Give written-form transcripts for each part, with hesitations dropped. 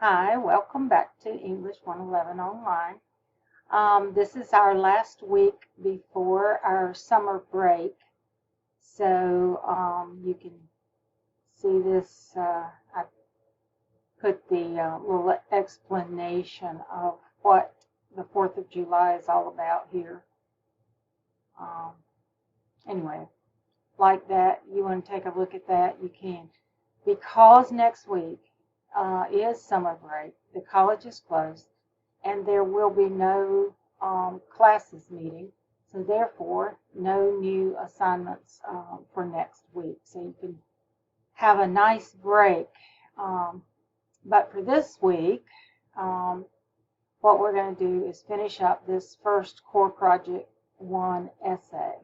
Hi, welcome back to English 111 Online. This is our last week before our summer break. So you can see this. I put the little explanation of what the 4th of July is all about here. Um, anyway, like that, you want to take a look at that, you can. Because next week is summer break, the college is closed, and there will be no classes meeting. So therefore, no new assignments for next week. So you can have a nice break. But for this week, what we're going to do is finish up this first Core Project 1 essay.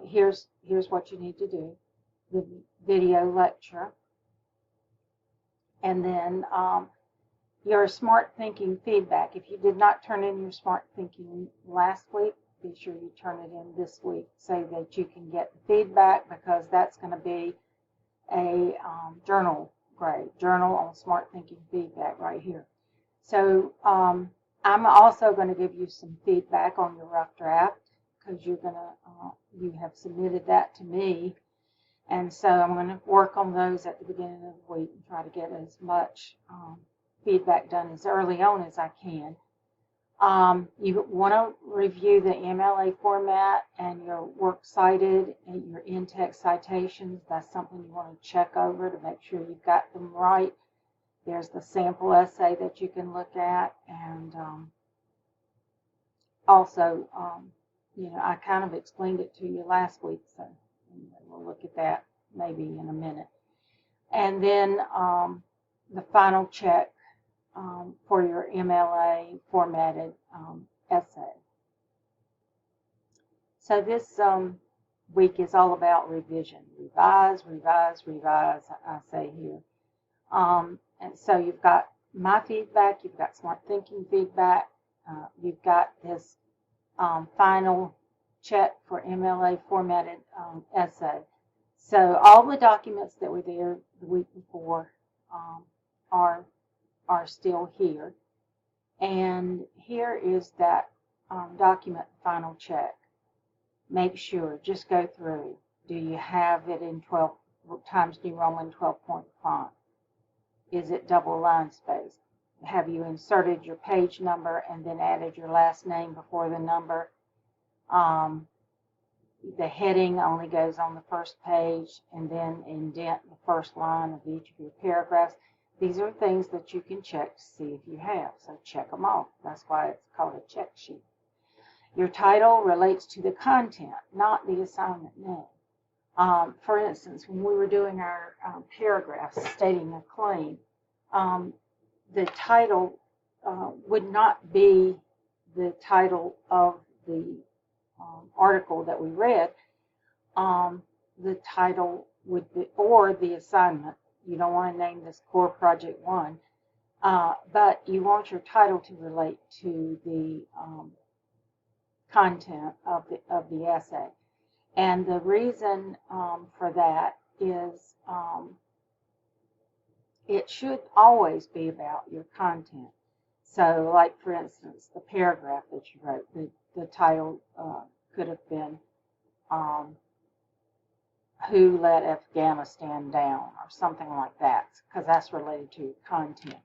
Here's what you need to do. The video lecture. And then your smart thinking feedback. If you did not turn in your smart thinking last week, be sure you turn it in this week so that you can get the feedback, because that's going to be a journal on smart thinking feedback right here. So I'm also going to give you some feedback on your rough draft, because you have submitted that to me. And so I'm going to work on those at the beginning of the week and try to get as much feedback done as early on as I can. You want to review the MLA format and your works cited and your in-text citations. That's something you want to check over to make sure you've got them right. There's the sample essay that you can look at, and also, I kind of explained it to you last week, so we'll look at that maybe in a minute. And then the final check for your MLA formatted essay. So this week is all about revision. Revise, I say here. And so you've got my feedback, you've got smart thinking feedback, you've got this final check for MLA formatted essay. So all the documents that were there the week before are still here. And here is that document final check. Make sure, just go through. Do you have it in 12 Times New Roman 12-point font? Is it double line spaced? Have you inserted your page number and then added your last name before the number? The heading only goes on the first page, and then indent the first line of each of your paragraphs. These are things that you can check to see if you have, so check them off. That's why it's called a check sheet. Your title relates to the content, not the assignment name. For instance, when we were doing our paragraphs stating a claim, the title would not be the title of the article that we read. The title would be, or the assignment. You don't want to name this Core Project 1, but you want your title to relate to the content of the essay. And the reason for that is it should always be about your content. So, like for instance, the paragraph that you wrote, the title could have been Who Let Afghanistan Down, or something like that, because that's related to your content.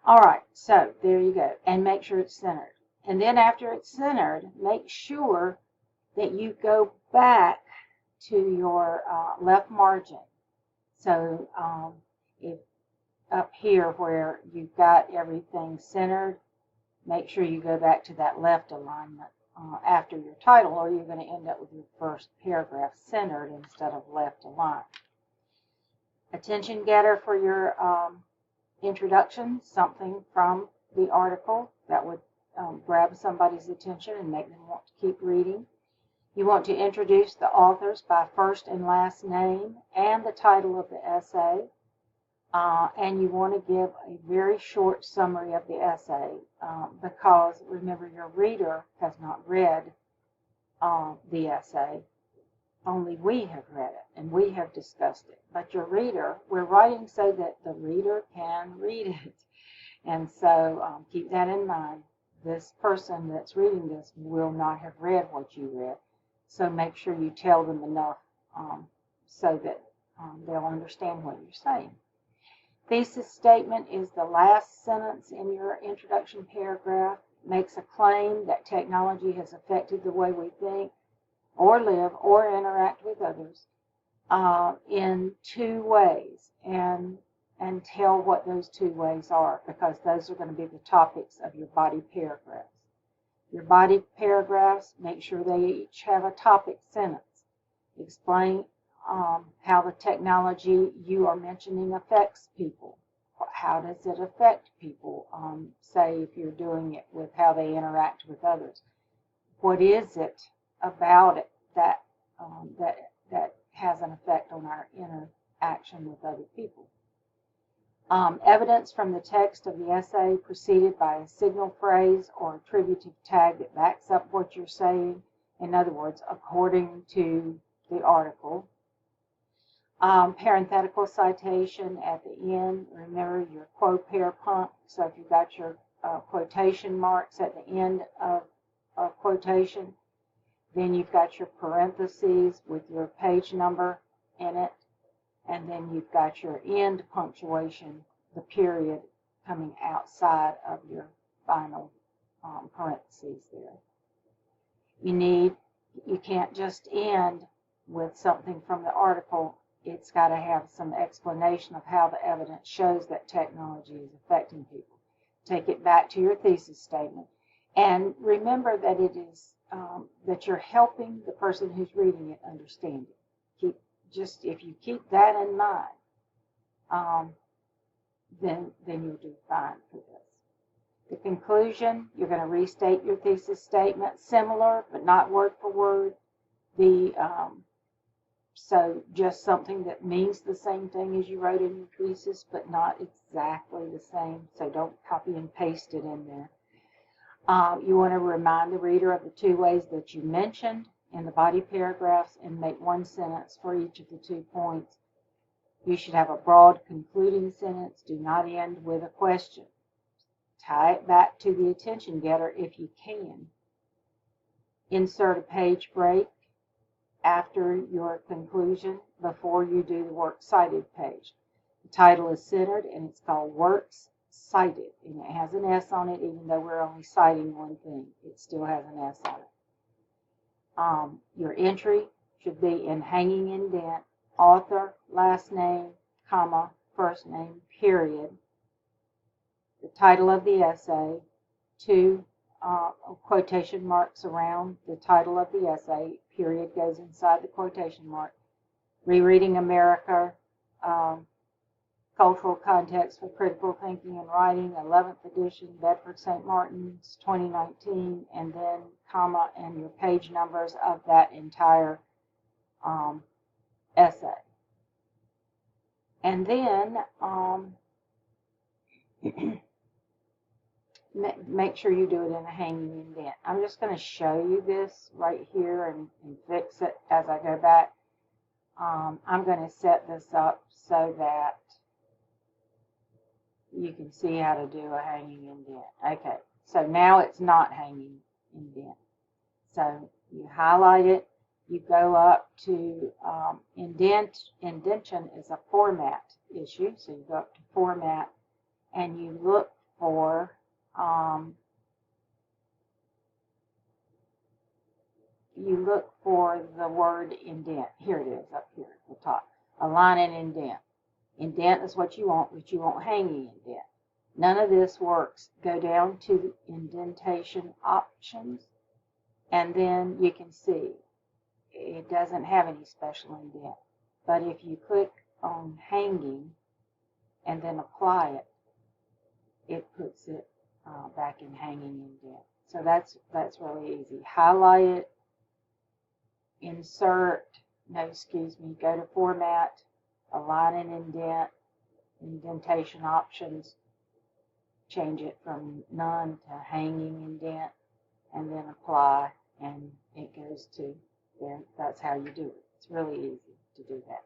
All right, so there you go. And make sure it's centered. And then after it's centered, make sure that you go back to your left margin. So if up here where you've got everything centered, make sure you go back to that left alignment after your title, or you're going to end up with your first paragraph centered instead of left aligned. Attention getter for your introduction, something from the article that would grab somebody's attention and make them want to keep reading. You want to introduce the authors by first and last name and the title of the essay. And you want to give a very short summary of the essay because, remember, your reader has not read the essay. only we have read it and we have discussed it. But your reader, we're writing so that the reader can read it. And so keep that in mind. This person that's reading this will not have read what you read. So make sure you tell them enough so that they'll understand what you're saying. Thesis statement is the last sentence in your introduction paragraph. Makes a claim that technology has affected the way we think or live or interact with others in two ways, and tell what those two ways are, because those are going to be the topics of your body paragraphs. Your body paragraphs, make sure they each have a topic sentence. Explain how the technology you are mentioning affects people. How does it affect people? Say if you're doing it with how they interact with others. What is it about it that has an effect on our interaction with other people? Evidence from the text of the essay preceded by a signal phrase or attributive tag that backs up what you're saying. In other words, according to the article. Parenthetical citation at the end. Remember your quote pair pump. So if you've got your quotation marks at the end of a quotation, then you've got your parentheses with your page number in it, and then you've got your end punctuation, the period, coming outside of your final parentheses there. You can't just end with something from the article. It's got to have some explanation of how the evidence shows that technology is affecting people. Take it back to your thesis statement. And remember that it is that you're helping the person who's reading it understand it. If you keep that in mind, then you'll do fine for this. The conclusion, you're going to restate your thesis statement, similar but not word for word. So just something that means the same thing as you wrote in your thesis, but not exactly the same. So don't copy and paste it in there. You want to remind the reader of the two ways that you mentioned in the body paragraphs and make one sentence for each of the 2 points. You should have a broad concluding sentence. Do not end with a question. Tie it back to the attention getter if you can. Insert a page break after your conclusion before you do the works cited page. The title is centered and it's called Works Cited, and it has an S on it. Even though we're only citing one thing, it still has an S on it. Your entry should be in hanging indent, author, last name, comma, first name, period. The title of the essay, 2 quotation marks around the title of the essay, period goes inside the quotation mark. Rereading America, Cultural Context for Critical Thinking and Writing, 11th edition, Bedford St. Martin's, 2019, and then comma and your page numbers of that entire essay. And then make sure you do it in a hanging indent. I'm just going to show you this right here and fix it as I go back. I'm going to set this up so that you can see how to do a hanging indent. Okay, so now it's not hanging indent. So you highlight it, you go up to indentation is a format issue, so you go up to format and you look for the word indent. Here it is up here at the top. Align and indent. Indent is what you want, but you want hanging indent. None of this works. Go down to indentation options, and then you can see it doesn't have any special indent. But if you click on hanging and then apply it, it puts it back in hanging indent. So that's really easy. Highlight it, insert, go to format, align and indent, indentation options, change it from none to hanging indent, and then apply, and it goes to there. That's how you do it. It's really easy to do that.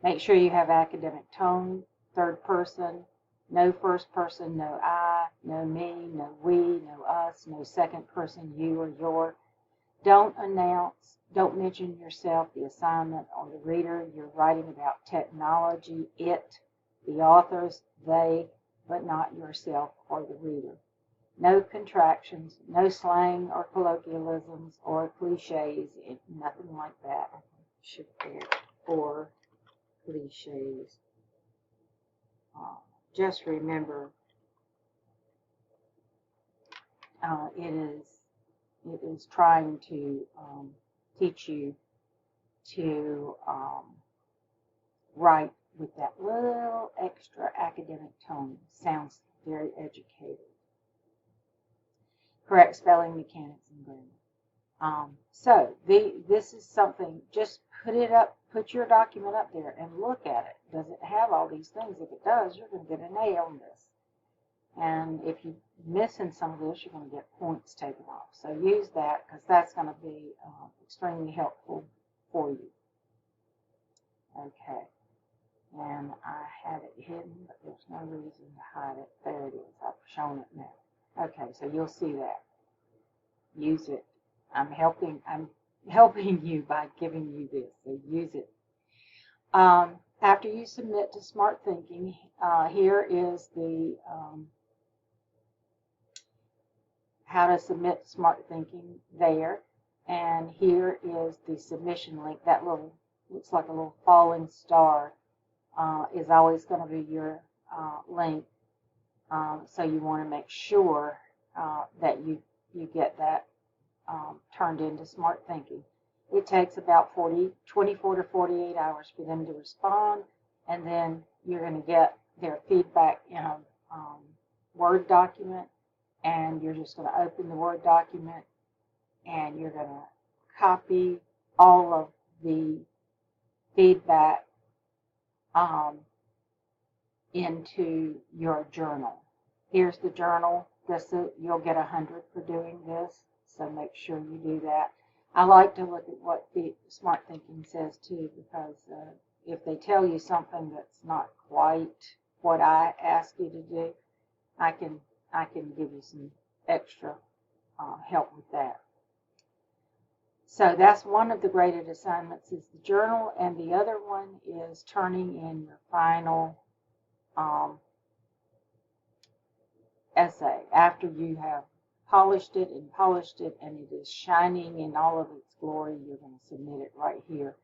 Make sure you have academic tone, third person, no first person, no I, no me, no we, no us, no second person, you or your. Don't announce, don't mention yourself, the assignment, or the reader. You're writing about technology, it, the authors, they, but not yourself or the reader. No contractions, no slang or colloquialisms or cliches, nothing like that. Should there, or cliches. Just remember, it is trying to teach you to write with that little extra academic tone. Sounds very educated. Correct spelling, mechanics, and grammar. So this is something, just put it up, put your document up there and look at it. Does it have all these things? If it does, you're going to get an A on this. And if you're missing some of this, you're going to get points taken off. So use that, because that's going to be extremely helpful for you. Okay. And I had it hidden, but there's no reason to hide it. There it is. I've shown it now. Okay, so you'll see that. Use it. I'm helping you by giving you this. So use it. After you submit to Smart Thinking, here is the how to submit to Smart Thinking there, and here is the submission link. That little looks like a little falling star is always going to be your link. So you want to make sure that you get that turned into Smart Thinking. It takes about 24 to 48 hours for them to respond, and then you're going to get their feedback in a Word document, and you're just going to open the Word document, and you're going to copy all of the feedback into your journal. Here's the journal. You'll get 100 for doing this, so make sure you do that. I like to look at what the Smart Thinking says too, because if they tell you something that's not quite what I ask you to do, I can give you some extra help with that. So that's one of the graded assignments, is the journal, and the other one is turning in your final essay after you have polished it, and it is shining in all of its glory. You're going to submit it right here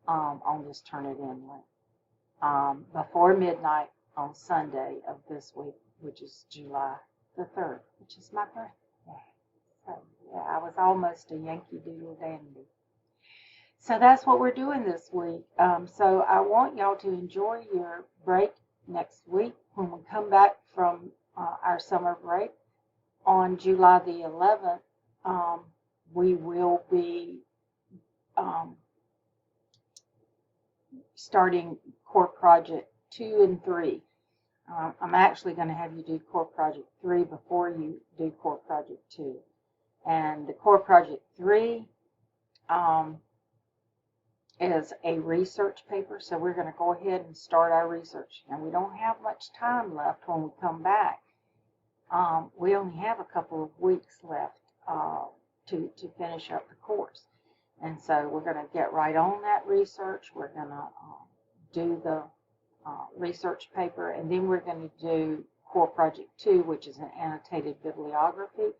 on this Turnitin link before midnight on Sunday of this week, which is July the 3rd, which is my birthday. So, yeah, I was almost a Yankee Doodle Dandy. So that's what we're doing this week. So I want y'all to enjoy your break next week. When we come back from our summer break on July the 11th, we will be starting Core Project 2 and 3. I'm actually going to have you do Core Project 3 before you do Core Project 2. And the Core Project 3 is a research paper, so we're going to go ahead and start our research. And we don't have much time left when we come back. We only have a couple of weeks left to finish up the course. And so we're going to get right on that research. We're going to do the research paper, and then we're going to do Core Project 2, which is an annotated bibliography.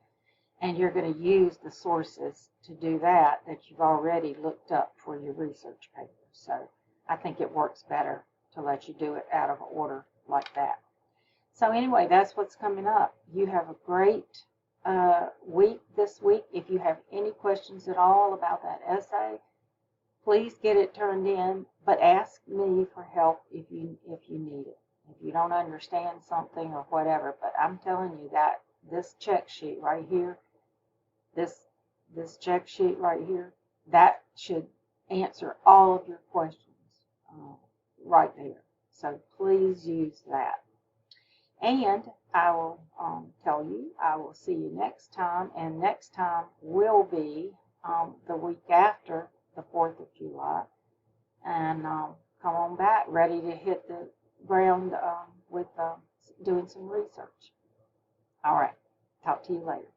And you're going to use the sources to do that you've already looked up for your research paper. So I think it works better to let you do it out of order like that. So anyway, that's what's coming up. You have a great week this week. If you have any questions at all about that essay, please get it turned in, but ask me for help if you need it. If you don't understand something or whatever, but I'm telling you that this check sheet right here, this check sheet right here, that should answer all of your questions right there. So please use that. And I will tell you, I will see you next time, and next time will be the week after the 4th of July. And come on back, ready to hit the ground with doing some research. All right. Talk to you later.